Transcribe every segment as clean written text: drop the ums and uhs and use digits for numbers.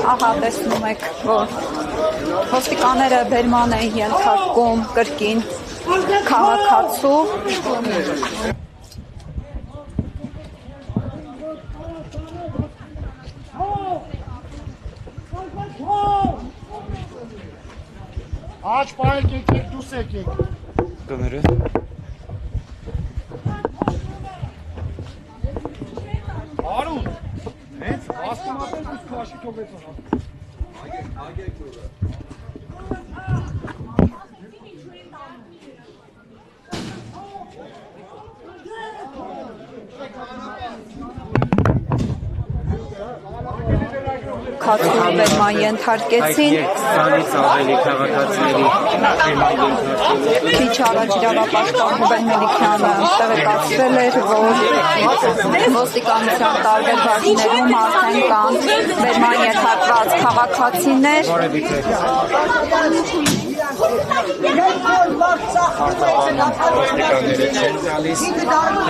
Ահա տեսնում եք, որ ոստիկանները բերման են ենթարկում կրկին քաղաքացու։ Aç bayık ekmek, dus ekmek. Kamerı. Harun. Evet, aslında biz karşı çok etsin. Քաղաքացու բերման ենթարկեցին։ Քիչ առաջ իրավապաշտպան Ռուբեն Մելիքյանը տեղեկացրել էր, որ ոստիկանության տարբեր բաժիններում արդեն կան բերման ենթարկված քաղաքացիներ։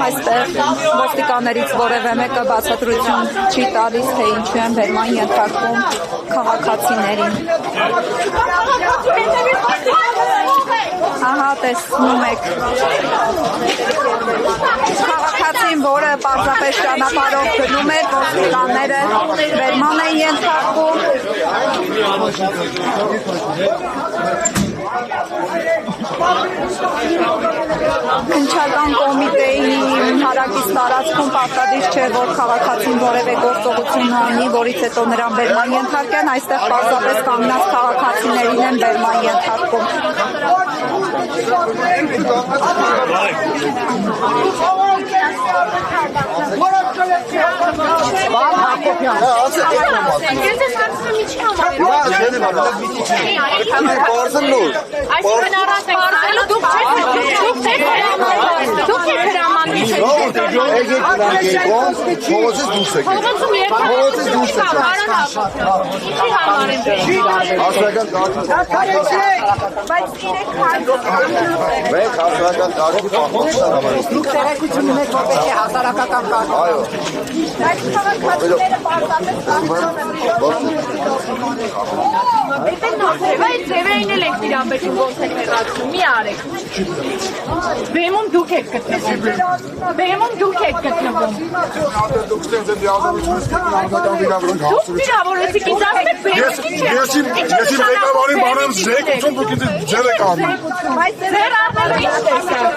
Այստեղ ոստիկաններից որևէ մեկը բացատրություն չի տալիս, թե ինչու են բերման ենթարկում քաղաքացիներին։ Ահա տեսնում եք քաղաքացին, որը պարզապես ճանապարհով գնում էր, ոստիկանները բերման են ենթարկում։ Քննչական կոմիտեի հարակից տարածքում պարտադիր չէ, որ քաղաքացին որևէ գործողություն անի, որից հետո նրան բերման ենթարկեն, այստեղ պարզապես կանգնած քաղաքացիներին են բերման ենթարկում։ Ձևերին էլ եք տիրապետում ոնց եք հեռացնում, մի արեք։ Բեմում դուք եք գտնվում։ Բեմում դուք եք գտնվում։ Դուք վիրավորեցիք, ինձ ասեք բեմում ինչ է։ Ես ղեկավարին բանեմ զեկուցում, դուք ինձ ձեր եք անում։ Ձեր առնել ինչ տեսակ։